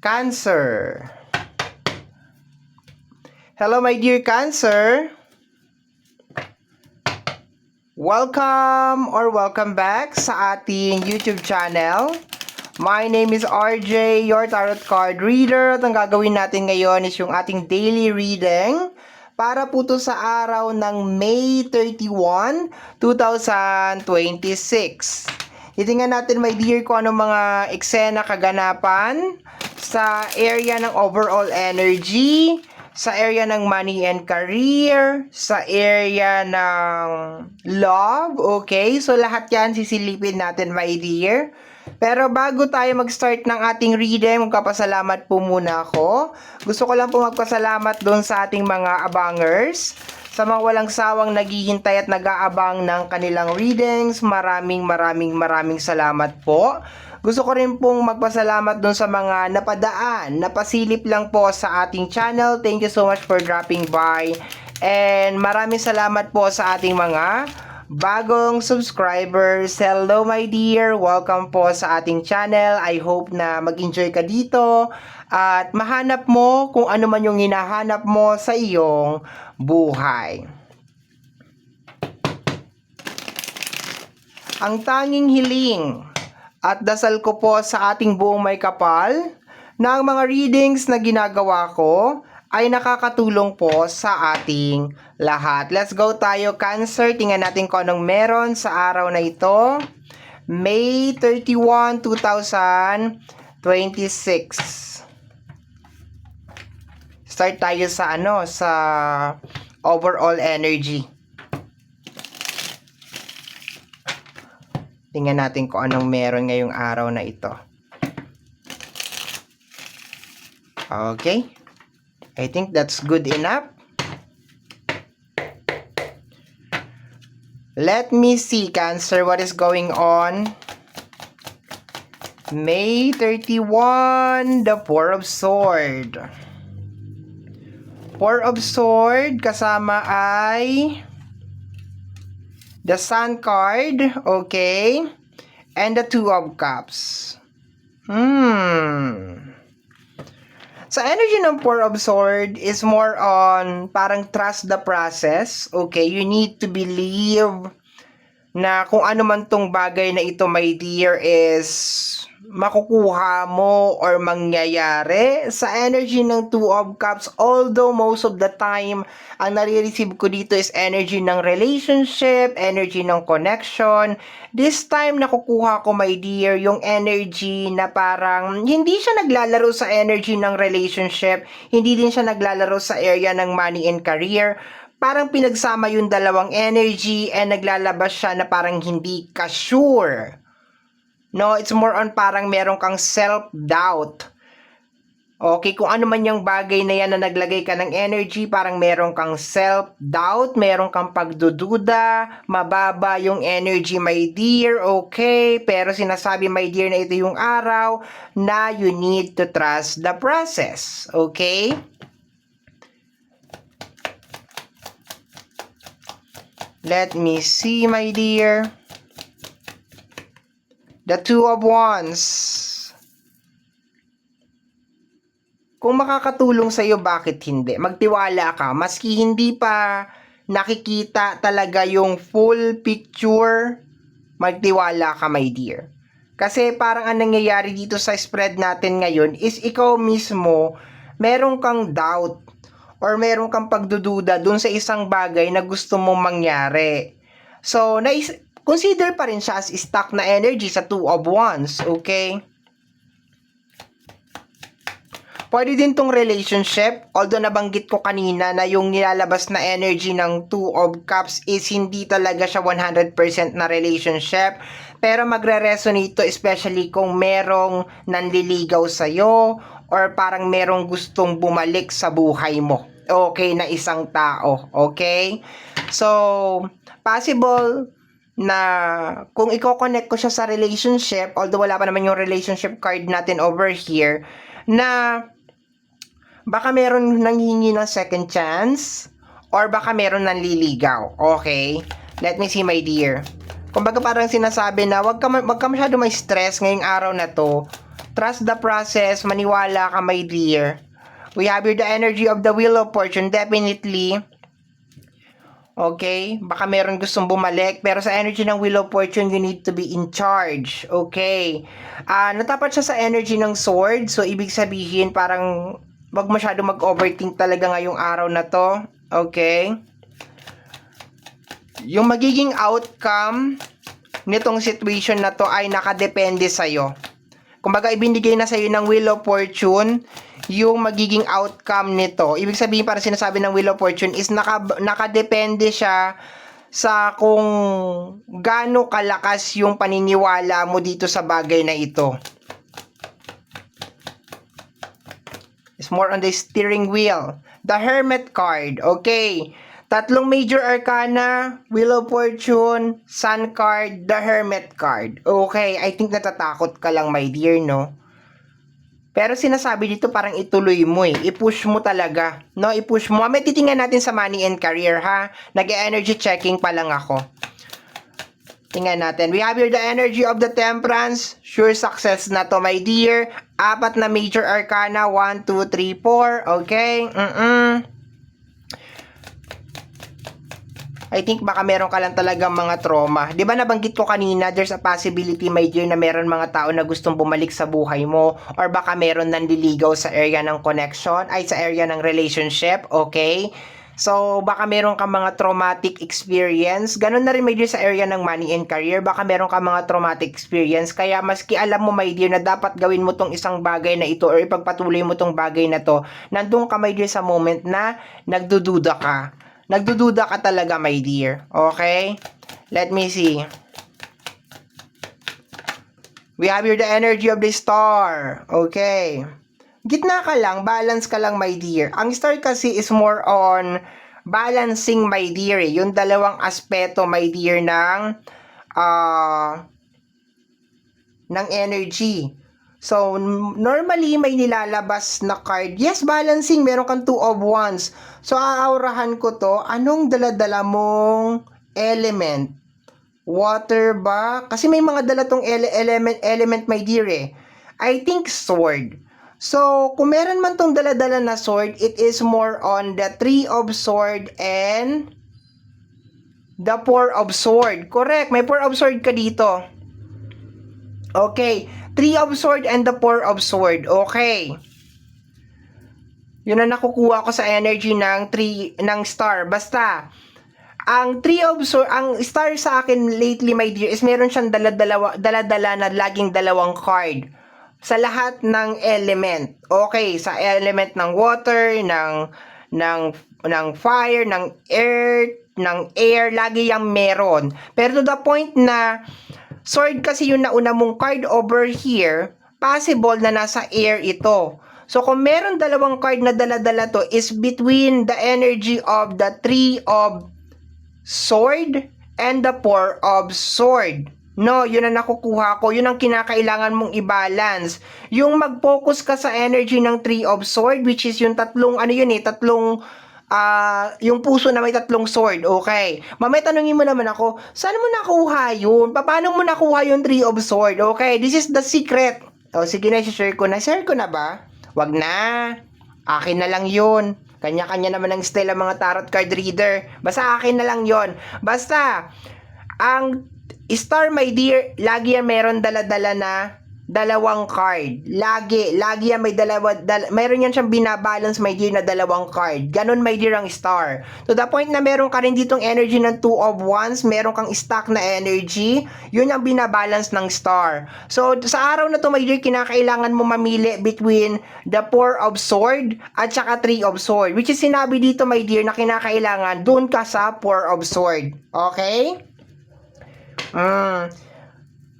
Cancer. Hello, my dear Cancer. Welcome back sa ating YouTube channel. My name is RJ, your tarot card reader. At ang gagawin natin ngayon is yung ating daily reading para po to sa araw ng May 31, 2026. Titingnan natin, my dear, kung anong mga eksena kaganapan sa area ng overall energy, sa area ng money and career, sa area ng love, okay? So, lahat yan sisilipin natin, my dear. Pero bago tayo mag-start ng ating reading, magpapasalamat po muna ako. Gusto ko lang po magpasalamat doon sa ating mga abangers, sa mga walang sawang naghihintay at nag-aabang ng kanilang readings. Maraming salamat po. Gusto ko rin pong magpasalamat dun sa mga napadaan, napasilip lang po sa ating channel. Thank you so much for dropping by. And maraming salamat po sa ating mga bagong subscribers. Hello, my dear. Welcome po sa ating channel. I hope na mag-enjoy ka dito at mahanap mo kung ano man yung hinahanap mo sa iyong buhay. Ang tanging hiling at dasal ko po sa ating buong may kapal na ang mga readings na ginagawa ko ay nakakatulong po sa ating lahat. Let's go tayo, Cancer. Tingnan natin kung anong meron sa araw na ito. May 31, 2026. Start tayo sa sa overall energy. Tingnan natin kung anong meron ngayong araw na ito. Okay. I think that's good enough. Let me see, Cancer, what is going on. May 31, the Four of Swords. Four of Swords kasama ay the Sun card, okay, and the Two of Cups. Sa energy ng Four of Swords is more on parang trust the process, okay? You need to believe na kung ano man tong bagay na ito, my dear, is makukuha mo or mangyayari. Sa energy ng Two of Cups, although most of the time ang nare-receive ko dito is energy ng relationship, energy ng connection, this time nakukuha ko, my dear, yung energy na parang hindi siya naglalaro sa energy ng relationship, hindi din siya naglalaro sa area ng money and career. Parang pinagsama yung dalawang energy and naglalabas siya na parang hindi ka sure. No, it's more on parang meron kang self-doubt. Okay, kung ano man yung bagay na yan na naglagay ka ng energy, parang meron kang self-doubt, meron kang pagdududa, mababa yung energy, my dear, okay? Pero sinasabi, my dear, na ito yung araw na you need to trust the process, okay? Let me see, my dear. The Two of Wands. Kung makakatulong sa iyo, bakit hindi? Magtiwala ka. Maski hindi pa nakikita talaga yung full picture, magtiwala ka, my dear. Kasi parang ang nangyayari dito sa spread natin ngayon is ikaw mismo, meron kang doubt or meron kang pagdududa dun sa isang bagay na gusto mong mangyari. So, consider pa rin siya as stuck na energy sa Two of Wands, okay? Pwede din tong relationship, although nabanggit ko kanina na yung nilalabas na energy ng Two of Cups is hindi talaga siya 100% na relationship, pero magre-resonate to especially kung merong nanliligaw sa'yo or parang merong gustong bumalik sa buhay mo, okay, na isang tao, okay? So, possible na kung i-connect ko siya sa relationship, although wala pa naman yung relationship card natin over here, na baka meron nanghihingi ng second chance or baka meron nanliligaw, okay? Let me see, my dear. Kumbaga parang sinasabi na wag ka masyado may stress ngayong araw na to Trust the process. Maniwala ka, my dear. We have here the energy of the Wheel of Fortune. Definitely. Okay? Baka meron gustong bumalik. Pero sa energy ng Wheel of Fortune, you need to be in charge. Okay? Natapat siya sa energy ng Sword. So, ibig sabihin, parang wag masyado mag-overthink talaga ngayong araw na to. Okay? Yung magiging outcome nitong situation na to ay nakadepende sa'yo. Kumbaga, ibinigay na sa'yo ng Wheel of Fortune yung magiging outcome nito. Ibig sabihin, para sinasabi ng Wheel of Fortune is nakadepende siya sa kung gaano kalakas yung paniniwala mo dito sa bagay na ito. It's more on the steering wheel. The Hermit card. Okay. Tatlong major arcana, Wheel of Fortune, Sun card, the Hermit card. Okay, I think natatakot ka lang, my dear, no? Pero sinasabi dito parang ituloy mo eh. I-push mo talaga. No, i-push mo. May titingnan natin sa money and career, ha? Nag-energy checking pa lang ako. Tingnan natin. We have here the energy of the Temperance. Sure success na to, my dear. 4 na major arcana. 1, 2, 3, 4. Okay? I think baka meron ka lang talagang mga trauma. Di ba nabanggit ko kanina, there's a possibility, my dear, na meron mga tao na gustong bumalik sa buhay mo, or baka meron nandiligaw sa area ng connection, ay sa area ng relationship, okay? So, baka meron ka mga traumatic experience. Ganun na rin, my dear, sa area ng money and career. Baka meron ka mga traumatic experience. Kaya, maski alam mo, my dear, na dapat gawin mo tong isang bagay na ito or ipagpatuloy mo tong bagay na to, nandun ka, my dear, sa moment na nagdududa ka. Nagdududa ka talaga, my dear. Okay? Let me see. We have here the energy of the Star. Okay. Gitna ka lang, balance ka lang, my dear. Ang Star kasi is more on balancing, my dear. Yung dalawang aspeto, my dear, ng energy. So, normally, may nilalabas na card. Yes, balancing. Meron kang 2 of Wands. So, aaurahan ko to. Anong daladala mong element? Water ba? Kasi may mga dala tong element, my dear, eh. I think sword. So, kung meron man tong daladala na sword, it is more on the 3 of sword and the 4 of sword. Correct. May 4 of sword ka dito. Okay. 3 of sword and the 4 of sword. Okay. Yun ang nakukuha ko sa energy ng Star. Basta, ang 3 of sword, ang Star sa akin lately, my dear, is meron siyang dala-dala na laging dalawang card. Sa lahat ng element. Okay, sa element ng water, ng fire, ng earth, ng air, lagi yung meron. Pero to the point na sword kasi yung nauna mong card over here, possible na nasa air ito. So, kung meron dalawang card na dala-dala to is between the energy of the 3 of sword and the 4 of sword. No, yun ang nakukuha ko. Yun ang kinakailangan mong i-balance. Yung mag-focus ka sa energy ng 3 of sword, which is yung tatlong, yung puso na may 3 sword, okay. Mamaya tanungin mo naman ako, saan mo nakuha yun? Paano mo nakuha yung 3 of sword? Okay, this is the secret. O, sige na, share ko na. Share ko na ba? Wag na. Akin na lang yun. Kanya-kanya naman ang style ng mga tarot card reader. Basta akin na lang yun. Basta, ang Star, my dear, lagi yan meron dala-dala na dalawang card. Lagi yan may mayroon yan siyang binabalance, my dear, na dalawang card. Ganon, my dear, ang Star. To the point na meron ka rin ditong energy ng 2 of Wands, meron kang stack na energy, yun ang binabalance ng Star. So, sa araw na to, my dear, kinakailangan mo mamili between the 4 of Sword at saka 3 of Sword. Which is sinabi dito, my dear, na kinakailangan doon ka sa 4 of Sword. Okay?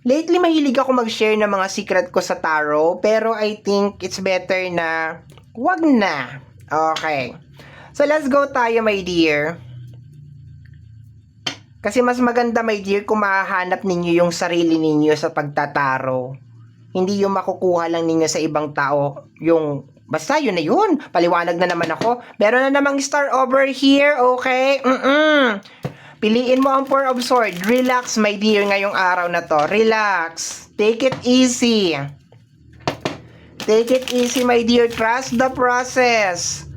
Lately, mahilig ako mag-share ng mga secret ko sa tarot, pero I think it's better na wag na. Okay. So, let's go tayo, my dear. Kasi mas maganda, my dear, kung mahahanap ninyo yung sarili ninyo sa pagtataro. Hindi yung makukuha lang ninyo sa ibang tao. Yung, basta yun na yun. Paliwanag na naman ako. Meron na namang Star over here, okay? Piliin mo ang 4 of Swords. Relax, my dear, ngayong araw na to. Relax. Take it easy. Take it easy, my dear. Trust the process.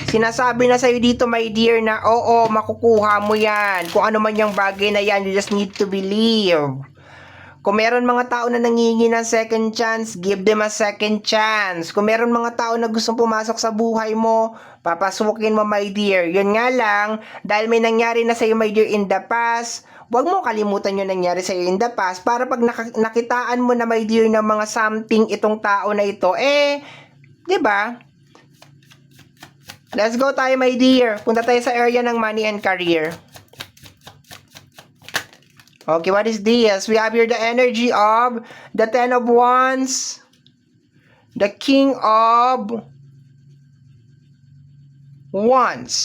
Sinasabi na sa'yo dito, my dear, na oo, makukuha mo yan. Kung ano man yung bagay na yan, you just need to believe. Kung meron mga tao na nangingi ng second chance, give them a second chance. Kung meron mga tao na gustong pumasok sa buhay mo, papasukin mo, my dear. Yun nga lang, dahil may nangyari na sa'yo, my dear, in the past, huwag mo kalimutan yung nangyari sa'yo in the past para pag nakitaan mo na, my dear, ng mga something itong tao na ito, di ba? Let's go tayo, my dear. Punta tayo sa area ng money and career. Okay, what is this? We have here the energy of the Ten of Wands, the King of Wands.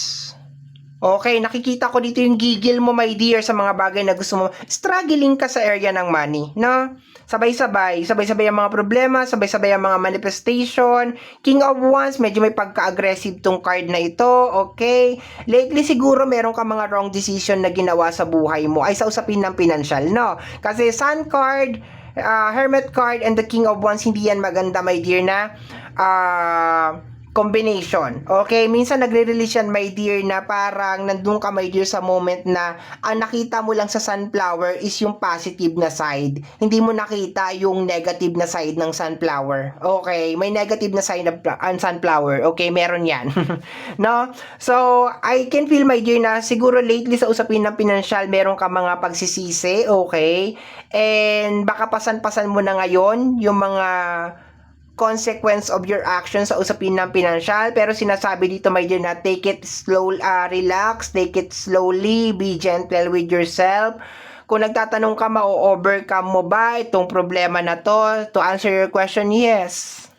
Okay, nakikita ko dito yung gigil mo, my dear, sa mga bagay na gusto mo. Struggling ka sa area ng money, no? Sabay-sabay ang mga problema, sabay-sabay ang mga manifestation. King of Wands, medyo may pagka-aggressive tong card na ito, okay? Lately, siguro meron ka mga wrong decision na ginawa sa buhay mo, ay sa usapin ng financial, no? Kasi Sun card, Hermit card, and the King of Wands, hindi yan maganda, my dear, na combination. Okay? Minsan nagre-release yan, my dear, na parang nandun ka, my dear, sa moment na ang nakita mo lang sa sunflower is yung positive na side. Hindi mo nakita yung negative na side ng sunflower. Okay? May negative na side ng sunflower. Okay? Meron yan. No? So, I can feel, my dear, na siguro lately sa usapin ng financial, meron ka mga pagsisisi. Okay? And baka pasan-pasan mo na ngayon yung mga consequence of your actions sa usapin ng financial, pero sinasabi dito, my dear, na take it slow, relax, take it slowly, be gentle with yourself. Kung nagtatanong ka, ma-overcome mo ba itong problema na to? To answer your question, yes.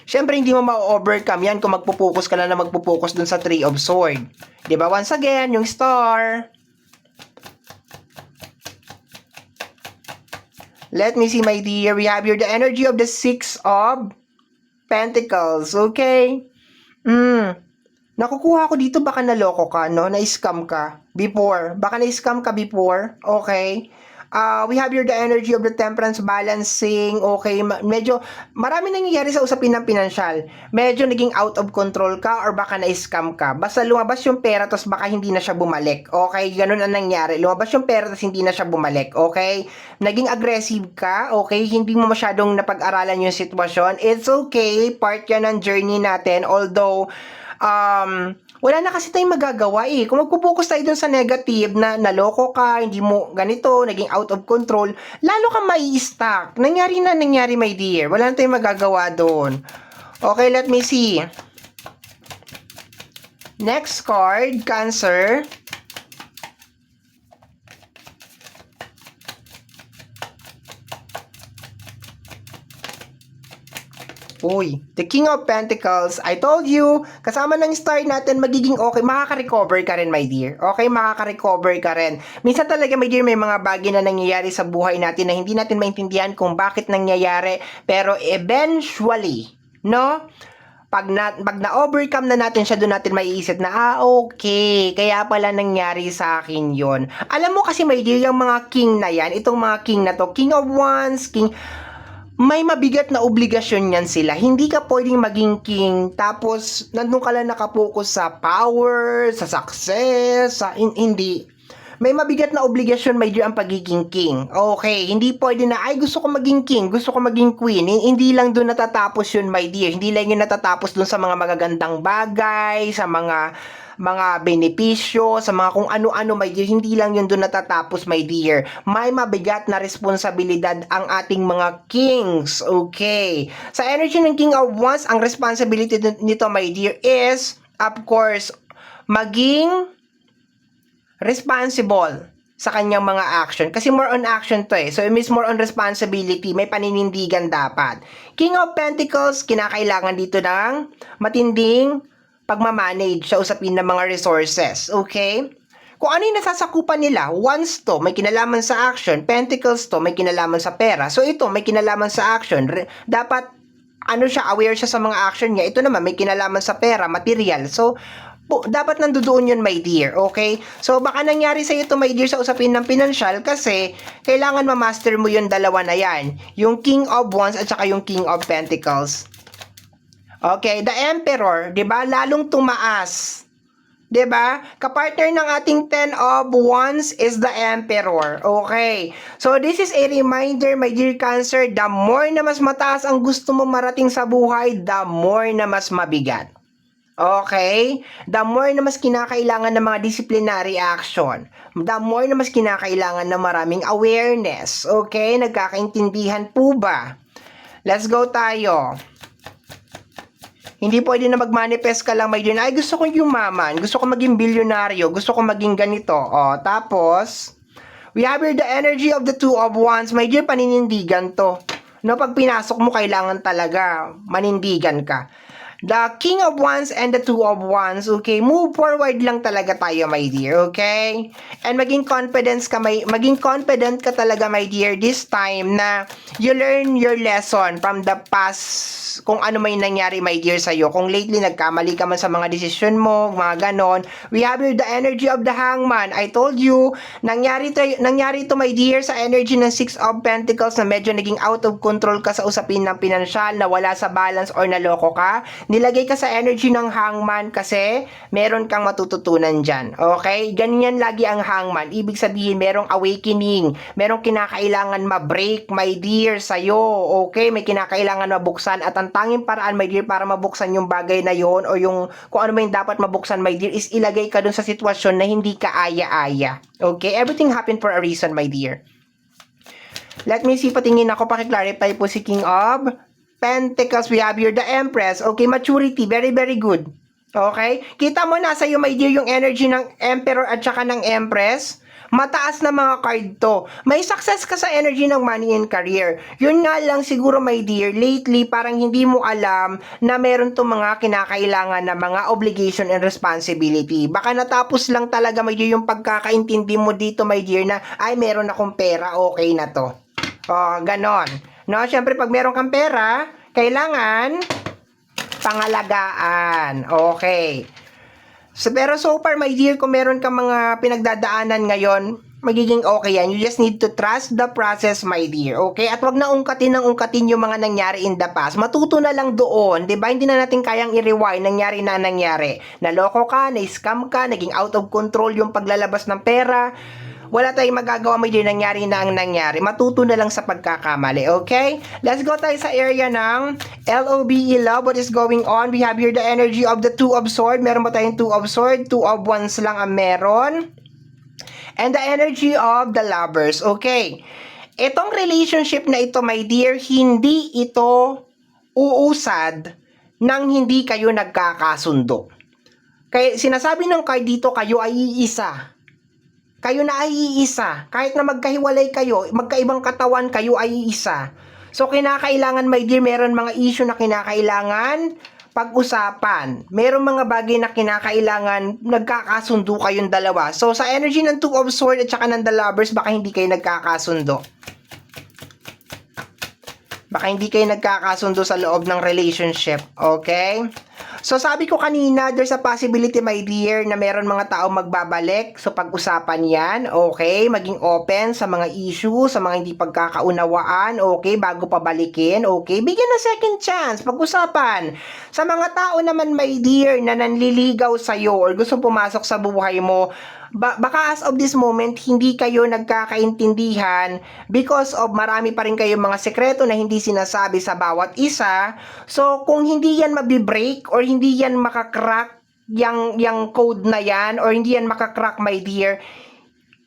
Siyempre, hindi mo ma-overcome yan kung magpupokus ka na magpupokus dun sa Three of Swords. Diba? Once again, yung star. Let me see, my dear. We have here the energy of the Six of Pentacles. Okay? Nakukuha ko dito, baka naloko ka, no? Na-scam ka before. Baka na-scam ka before. Okay? We have here the energy of the Temperance, balancing. Okay? Medyo, marami nangyayari sa usapin ng financial. Medyo naging out of control ka or baka na-scam ka. Basta lumabas yung pera tapos baka hindi na siya bumalik. Okay? Ganun ang nangyari. Lumabas yung pera tapos hindi na siya bumalik. Okay? Naging aggressive ka. Okay? Hindi mo masyadong napag-aralan yung sitwasyon. It's okay. Part yan ng journey natin. Although, wala na kasi tayong magagawa eh. Kung magpupokus tayo dun sa negative na naloko ka, hindi mo ganito, naging out of control, lalo kang mai-stuck. Nangyari, my dear. Wala na tayong magagawa doon. Okay, let me see. Next card, Cancer. Uy, the King of Pentacles, I told you, kasama ng star natin, magiging okay, makaka-recover ka rin, my dear. Okay, makaka-recover ka rin. Minsan talaga, my dear, may mga bagay na nangyayari sa buhay natin na hindi natin maintindihan kung bakit nangyayari, pero eventually, no? Pag na-overcome na natin siya, doon natin maiisip na, okay, kaya pala nangyari sa akin yon. Alam mo kasi, my dear, yung mga king na yan, itong mga king na to, King of Wands, King, may mabigat na obligasyon yan sila. Hindi ka pwedeng maging king tapos nandun ka lang nakapokus sa power, sa success, hindi. May mabigat na obligasyon, my dear, ang pagiging king. Okay, hindi pwede na, ay gusto ko maging king, gusto ko maging queen. Hindi lang doon natatapos yun, my dear. Hindi lang yun natatapos doon sa mga magagandang bagay, sa mga benepisyo, sa mga kung ano-ano, my dear. Hindi lang yun doon natatapos, my dear. May mabigat na responsibilidad ang ating mga kings. Okay. Sa energy ng King of Wands, ang responsibility nito, my dear, is, of course, maging responsible sa kanyang mga action. Kasi more on action to eh. So, it means more on responsibility. May paninindigan dapat. King of Pentacles, kinakailangan dito ng matinding pagmamanage sa usapin ng mga resources. Okay? Kung ano yung nasasakupan nila, Wands to, may kinalaman sa action. Pentacles to, may kinalaman sa pera. So, ito, may kinalaman sa action. Dapat, aware siya sa mga action niya. Ito naman, may kinalaman sa pera, material. So, dapat nandoon yun, my dear, okay? So, baka nangyari sa'yo ito, my dear, sa usapin ng pinansyal kasi kailangan ma-master mo yung dalawa na yan. Yung King of Wands at saka yung King of Pentacles. Okay, the Emperor, 'di ba? Lalong tumaas. 'Di ba? Kapartner ng ating 10 of Wands is the Emperor. Okay. So this is a reminder, my dear Cancer, the more na mas mataas ang gusto mo marating sa buhay, the more na mas mabigat. Okay? The more na mas kinakailangan ng mga disciplinary action. The more na mas kinakailangan ng maraming awareness. Okay? Nagkakaintindihan po ba? Let's go tayo. Hindi pwede na mag-manifest ka lang, my dear, na, ay, gusto kong yumaman, gusto ko maging bilyonaryo, gusto ko maging ganito. O, tapos, we have here the energy of the Two of Wands. My dear, paninindigan to. No, pag pinasok mo, kailangan talaga manindigan ka. The King of Wands and the Two of Wands, okay? Move forward lang talaga tayo, my dear, okay? And maging confident ka talaga, my dear, this time na you learn your lesson from the past, kung ano may nangyari, my dear, sa'yo. Kung lately nagkamali ka man sa mga decision mo, mga ganon. We have here the energy of the Hangman. I told you, nangyari to, my dear, sa energy ng Six of Pentacles na medyo naging out of control ka sa usapin ng pinansyal, na wala sa balance or naloko ka. Nilagay ka sa energy ng Hangman kasi meron kang matututunan dyan. Okay? Ganyan lagi ang Hangman. Ibig sabihin, merong awakening. Merong kinakailangan ma-break, my dear, sa'yo. Okay? May kinakailangan mabuksan. At ang tanging paraan, my dear, para mabuksan yung bagay na yon o yung kung ano may dapat mabuksan, my dear, is ilagay ka dun sa sitwasyon na hindi ka aya-aya. Okay? Everything happened for a reason, my dear. Let me see, patingin ako, pakiclarify po si King of Pentacles. We have here the Empress. Okay, maturity. Very, very good. Okay? Kita mo nasa iyo, my dear, yung energy ng Emperor at saka ng Empress. Mataas na mga card to. May success ka sa energy ng money and career. Yun nga lang siguro, my dear, lately parang hindi mo alam na meron to mga kinakailangan na mga obligation and responsibility. Baka natapos lang talaga, my dear, yung pagkakaintindi mo dito, my dear, na ay meron akong pera, okay na to. Ganon. No, syempre pag meron kang pera, kailangan pangalagaan. Okay. So, pero so far, my dear, kung meron kang mga pinagdadaanan ngayon, magiging okay yan. You just need to trust the process, my dear. Okay? At wag na ungkatin yung mga nangyari in the past. Matuto na lang doon. Diba? Hindi na natin kayang i-rewind. Nangyari na nangyari. Naloko ka, na-scam ka, naging out of control yung paglalabas ng pera. Wala tayong magagawa, my dear, nangyari na ang nangyari. Matuto na lang sa pagkakamali, okay? Let's go tayo sa area ng LOBE, love. What is going on? We have here the energy of the Two of Swords. Meron ba tayong Two of Swords? Two of Wands lang ang meron. And the energy of the Lovers, okay? Itong relationship na ito, my dear, hindi ito uusad nang hindi kayo nagkakasundo. Kaya sinasabi ng card dito, kayo ay iisa. Kayo na ay iisa. Kahit na magkahiwalay kayo, magkaibang katawan, kayo ay iisa. So, kinakailangan, my dear, meron mga issue na kinakailangan pag-usapan. Meron mga bagay na kinakailangan nagkakasundo kayong dalawa. So, sa energy ng Two of Swords at saka ng The Lovers, baka hindi kayo nagkakasundo. Baka hindi kayo nagkakasundo sa loob ng relationship. Okay? So, sabi ko kanina, there's a possibility, my dear, na meron mga tao magbabalik. So, pag-usapan yan, okay? Maging open sa mga issue, sa mga hindi pagkakaunawaan, okay? Bago pabalikin, okay? Bigyan ng second chance, pag-usapan. Sa mga tao naman, my dear, na nanliligaw sa'yo or gusto pumasok sa buhay mo, baka as of this moment, hindi kayo nagkakaintindihan because of marami pa rin kayong mga sekreto na hindi sinasabi sa bawat isa. So, kung hindi yan mabibreak or hindi yan makakrack yung code na yan or hindi yan makakrack, my dear,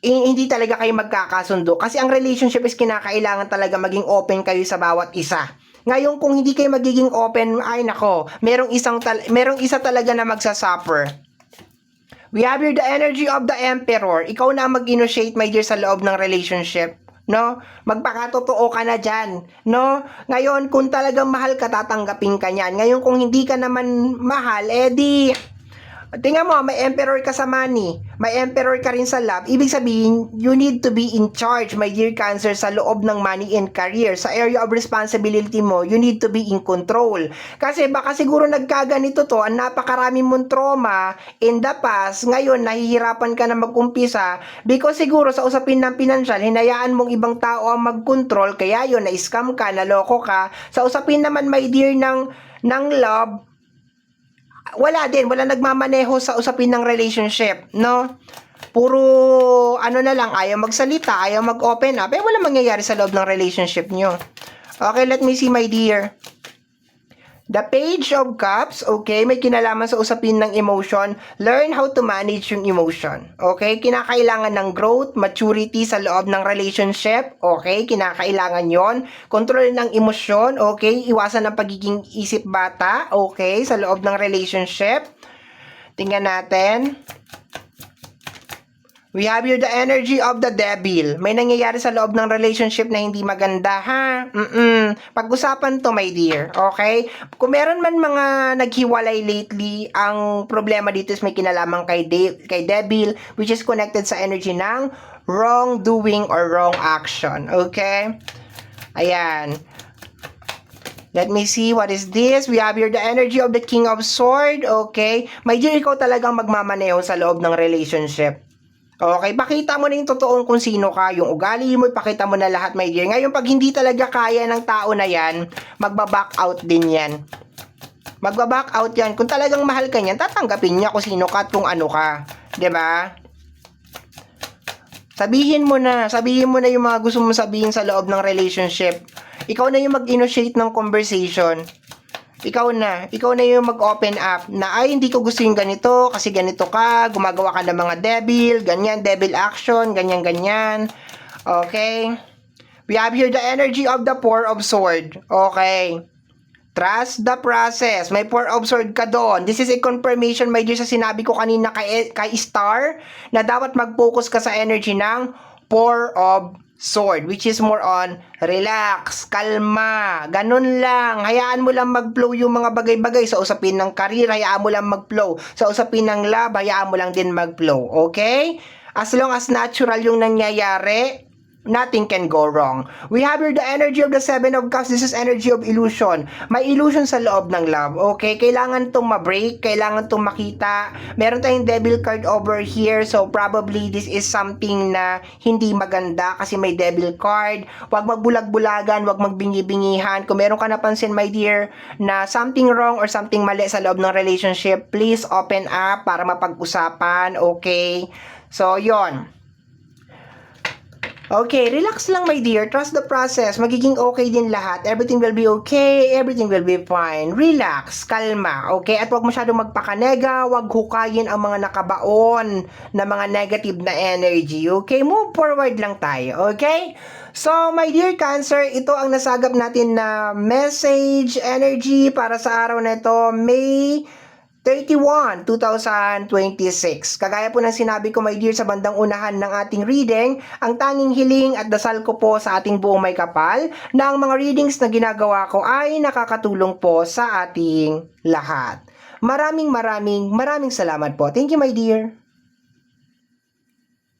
hindi talaga kayo magkakasundo. Kasi ang relationship is kinakailangan talaga maging open kayo sa bawat isa. Ngayon, kung hindi kayo magiging open, ay nako, merong isa talaga na magsasuffer. We have here the energy of the Emperor. Ikaw na mag-initiate, my dear, sa loob ng relationship. No? Magpakatotoo ka na dyan. No? Ngayon, kung talagang mahal ka, tatanggapin ka niyan. Ngayon, kung hindi ka naman mahal, edi Tingnan mo, may emperor ka sa money, may emperor ka rin sa love. Ibig sabihin, you need to be in charge, my dear Cancer, sa loob ng money and career. Sa area of responsibility mo, you need to be in control. Kasi baka siguro nagkaganito to, ang napakarami mong trauma in the past, ngayon nahihirapan ka na mag-umpisa because siguro sa usapin ng pinansyal, hinayaan mong ibang tao ang mag-control, kaya yun, na-scam ka, naloko ka. Sa usapin naman, my dear, ng love, wala nagmamaneho sa usapin ng relationship, no? Puro ano na lang, ayaw magsalita, ayaw mag-open up, wala mangyayari sa loob ng relationship nyo. Okay, let me see, my dear. The Page of Cups, okay, may kinalaman sa usapin ng emotion. Learn how to manage yung emotion. Okay, kinakailangan ng growth, maturity sa loob ng relationship. Okay, kinakailangan yon. Control ng emosyon, okay, iwasan ng pagiging isip bata, okay, sa loob ng relationship. Tingnan natin. We have here the energy of the devil. May nangyayari sa loob ng relationship na hindi maganda, ha? Pag-usapan to, my dear. Okay? Kung meron man mga naghiwalay lately, ang problema dito is may kinalaman kay devil, which is connected sa energy ng wrongdoing or wrong action. Okay? Ayan. Let me see, what is this? We have here the energy of the King of Sword. Okay? My dear, ikaw talagang magmamaneho sa loob ng relationship. Okay, pakita mo na yung totoong kung sino ka, yung ugali mo, ipakita mo na lahat, my dear. Ngayon, pag hindi talaga kaya ng tao na yan, magbaback out din yan. Magbaback out yan. Kung talagang mahal ka niyan, tatanggapin niya kung sino ka at kung ano ka. 'Di ba? Sabihin mo na yung mga gusto mong sabihin sa loob ng relationship. Ikaw na yung mag-initiate ng conversation. Ikaw na yung mag-open up na ay hindi ko gusto yung ganito kasi ganito ka, gumagawa ka ng mga devil action, ganyan. Okay? We have here the energy of the Four of Sword. Okay. Trust the process. May Four of Sword ka doon. This is a confirmation, my dear, sa sinabi ko kanina kay Star na dapat mag-focus ka sa energy ng Four of Sword, which is more on relax, kalma, ganun lang. Hayaan mo lang mag-flow yung mga bagay-bagay sa usapin ng career, hayaan mo lang mag-flow. Sa usapin ng love, hayaan mo lang din mag-flow. Okay? As long as natural yung nangyayari, nothing can go wrong. We have here the energy of the Seven of Cups. This is energy of illusion. May illusion sa loob ng love. Okay? Kailangan tong ma-break. Kailangan tong makita. Meron tayong devil card over here. So, probably this is something na hindi maganda kasi may devil card. Huwag magbulag-bulagan. Huwag magbingi-bingihan. Kung meron ka napansin, my dear, na something wrong or something mali sa loob ng relationship, please open up para mapag-usapan. Okay? So, yon. Okay, relax lang, my dear. Trust the process. Magiging okay din lahat. Everything will be okay. Everything will be fine. Relax, kalma. Okay? At huwag masyadong magpakanega. Huwag hukayin ang mga nakabaon na mga negative na energy. Okay? Move forward lang tayo. Okay? So, my dear Cancer, ito ang nasagap natin na message energy para sa araw na ito. May 31, 2026. Kagaya po ng sinabi ko, my dear, sa bandang unahan ng ating reading, ang tanging hiling at dasal ko po sa ating buong may kapal na ang mga readings na ginagawa ko ay nakakatulong po sa ating lahat. Maraming salamat po. Thank you, my dear.